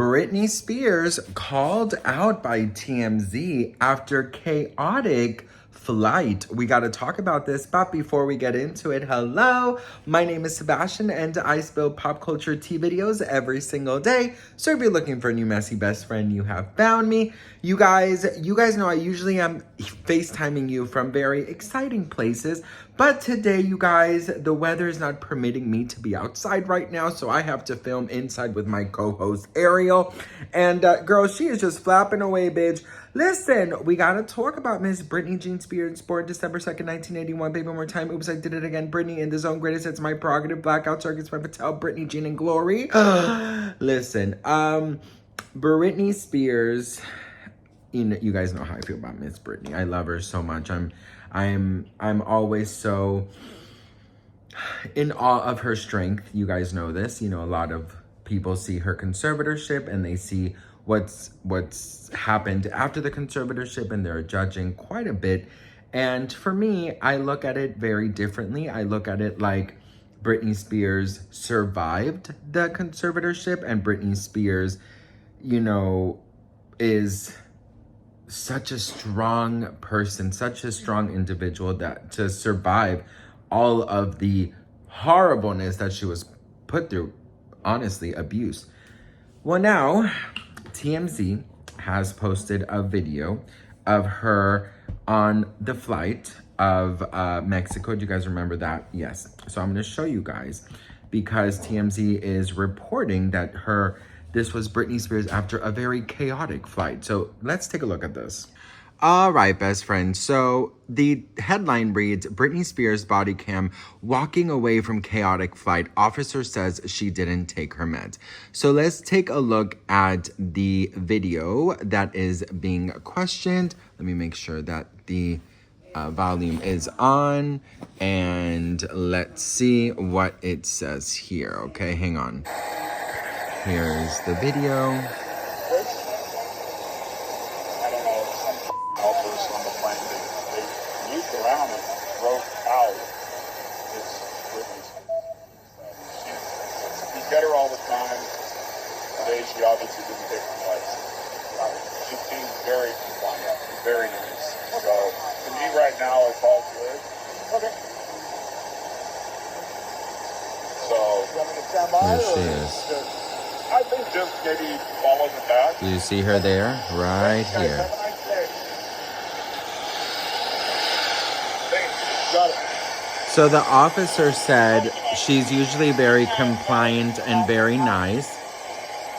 Britney Spears called out by TMZ after chaotic flight. We got to talk about this, but before we get into it, hello, my name is Sebastian and I spill pop culture tea videos every single day. So if you're looking for a new messy best friend, you have found me. You guys know I usually am FaceTiming you from very exciting places, but today, you guys, the weather is not permitting me to be outside right now, so I have to film inside with my co-host Ariel. And girl, she is just flapping away, bitch. Listen, we gotta talk about Miss Britney Jean Spears, born December 2nd, 1981. Baby, one more time. Oops, I did it again. Britney in the zone. Greatest, it's my prerogative. Blackout circuits by Patel. Britney Jean in glory. Listen, Britney Spears. You guys know how I feel about Miss Britney. I love her so much. I'm always so in awe of her strength. You guys know this. You know, a lot of people see her conservatorship and they see what's happened after the conservatorship, and they're judging quite a bit. And for me, I look at it very differently. I look at it like Britney Spears survived the conservatorship, and Britney Spears, you know, is such a strong person, such a strong individual that to survive all of the horribleness that she was put through, honestly, abuse. Well, now TMZ has posted a video of her on the flight of Mexico. Do you guys remember that? Yes. So I'm going to show you guys because TMZ is reporting that this was Britney Spears after a very chaotic flight. So let's take a look at this. All right, best friends. So the headline reads, Britney Spears body cam walking away from chaotic flight. Officer says she didn't take her meds. So let's take a look at the video that is being questioned. Let me make sure that the volume is on, and let's see what it says here. Okay, hang on. Here's the video. I don't know, some person on the plane, they moved around and broke out. It's Britney. He's got her all the time. Today, she obviously didn't take her flights. She seems very compliant and very nice. So, to me right now, it's all good. Okay. So, you want me to stand by? There she is. I think just maybe follow the back. Do you see her there? Right here. Have a nice day. Thanks. Got it. So the officer said she's usually very compliant and very nice,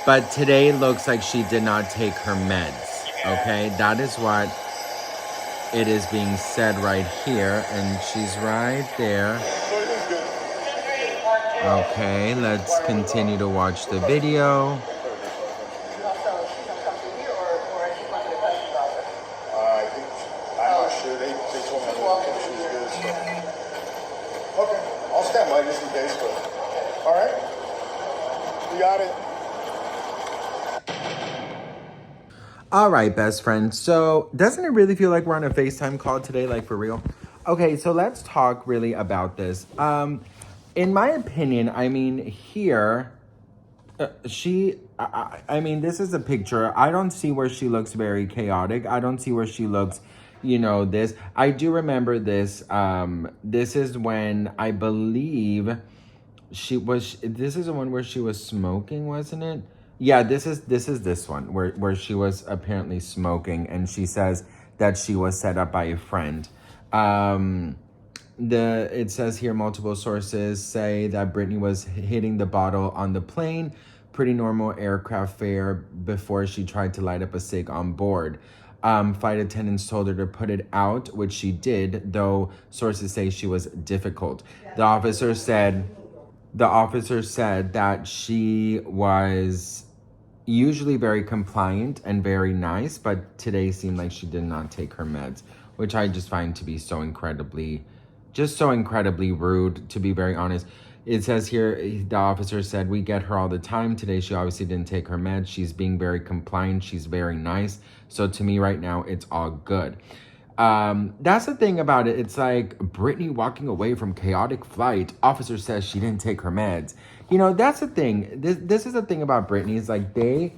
but today looks like she did not take her meds. Okay, that is what it is being said right here, and she's right there. Okay, let's continue to watch the video. I'm not sure. They told me that she was good. So. Okay, I'll stand by just in case. But all right, you got it. All right, best friend. So doesn't it really feel like we're on a FaceTime call today, like for real? Okay, so let's talk really about this. In my opinion, I mean, here, I mean, this is a picture. I don't see where she looks very chaotic. I don't see where she looks, you know, this. I do remember this. This is when I believe this is the one where she was smoking, wasn't it? Yeah, this is this one where she was apparently smoking, and she says that she was set up by a friend. It says here multiple sources say that Britney was hitting the bottle on the plane, pretty normal aircraft fare, before she tried to light up a cig on board. Flight attendants told her to put it out, which she did, though sources say she was difficult. The officer said that she was usually very compliant and very nice, but today seemed like she did not take her meds, which I just find to be so incredibly rude, to be very honest. It says here, the officer said, we get her all the time. Today, she obviously didn't take her meds. She's being very compliant. She's very nice. So to me right now, it's all good. That's the thing about it. It's like Britney walking away from chaotic flight. Officer says she didn't take her meds. You know, that's the thing. This is the thing about Britney, is like they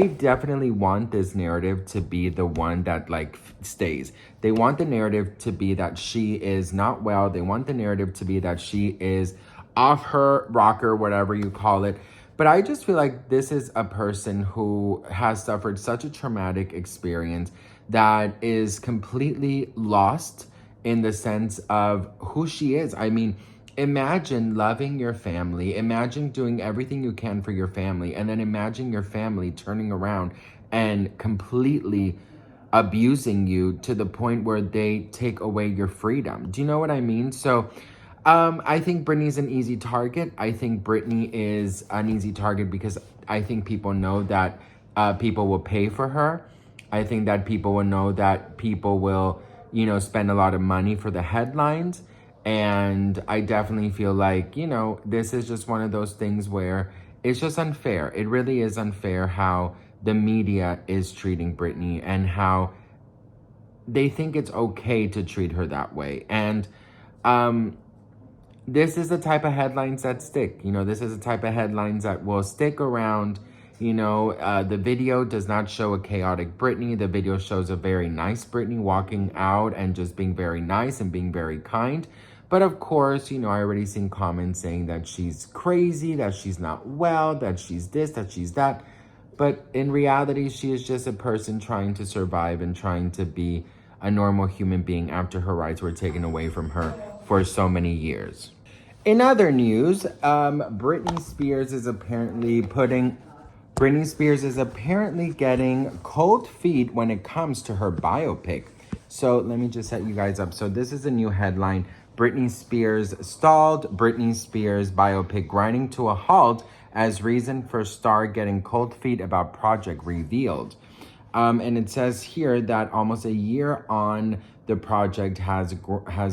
definitely want this narrative to be the one that like stays. They want the narrative to be that she is not well. They want the narrative to be that she is off her rocker, whatever you call it. But I just feel like this is a person who has suffered such a traumatic experience that is completely lost in the sense of who she is. I mean, imagine loving your family, imagine doing everything you can for your family, and then imagine your family turning around and completely abusing you to the point where they take away your freedom. Do you know what I mean? So I think Britney's an easy target. I think Britney is an easy target because I think people know that people will pay for her. I think that people will know that people will, you know, spend a lot of money for the headlines. And I definitely feel like, you know, this is just one of those things where it's just unfair. It really is unfair how the media is treating Britney and how they think it's okay to treat her that way. And this is the type of headlines that stick. You know, this is the type of headlines that will stick around. You know, the video does not show a chaotic Britney. The video shows a very nice Britney walking out and just being very nice and being very kind. But of course, you know, I already seen comments saying that she's crazy, that she's not well, that she's this, that she's that. But in reality, she is just a person trying to survive and trying to be a normal human being after her rights were taken away from her for so many years. In other news, Britney Spears is apparently getting cold feet when it comes to her biopic. So let me just set you guys up. So this is a new headline. Britney Spears stalled. Britney Spears biopic grinding to a halt as reason for star getting cold feet about project revealed. And it says here that almost a year on, the project has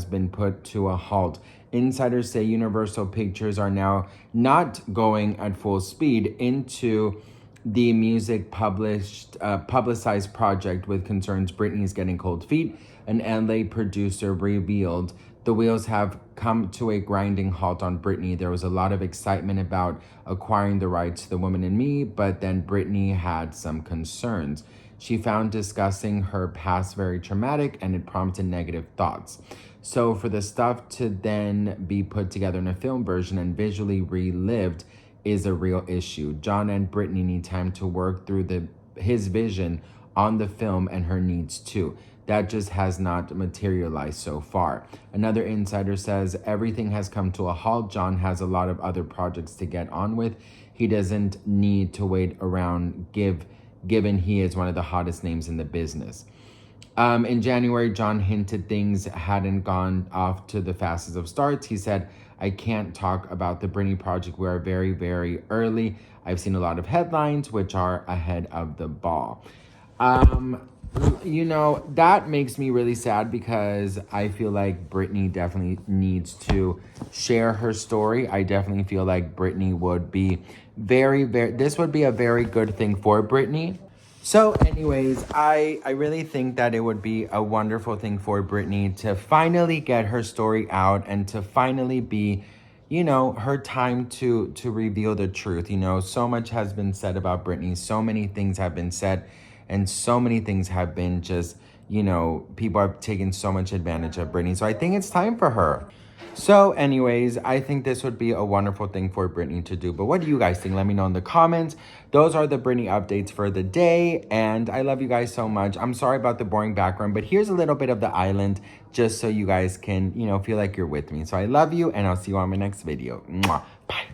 been put to a halt. Insiders say Universal Pictures are now not going at full speed into the music publicized project with concerns Britney's getting cold feet. An LA producer revealed the wheels have come to a grinding halt on Britney. There was a lot of excitement about acquiring the rights to The Woman in Me, but then Britney had some concerns. She found discussing her past very traumatic and it prompted negative thoughts. So for the stuff to then be put together in a film version and visually relived is a real issue. John and Britney need time to work through his vision on the film and her needs too. That just has not materialized so far. Another insider says everything has come to a halt. John has a lot of other projects to get on with. He doesn't need to wait around given he is one of the hottest names in the business. In January, John hinted things hadn't gone off to the fastest of starts. He said, I can't talk about the Britney project. We are very, very early. I've seen a lot of headlines which are ahead of the ball. You know, that makes me really sad because I feel like Britney definitely needs to share her story. I definitely feel like Britney would be this would be a very good thing for Britney. So anyways, I really think that it would be a wonderful thing for Britney to finally get her story out and to finally be, you know, her time to reveal the truth. You know, so much has been said about Britney. So many things have been said and so many things have been just, you know, people have taken so much advantage of Britney. So I think it's time for her. So anyways, I think this would be a wonderful thing for Britney to do. But what do you guys think? Let me know in the comments. Those are the Britney updates for the day. And I love you guys so much. I'm sorry about the boring background, but here's a little bit of the island just so you guys can, you know, feel like you're with me. So I love you and I'll see you on my next video. Mwah. Bye.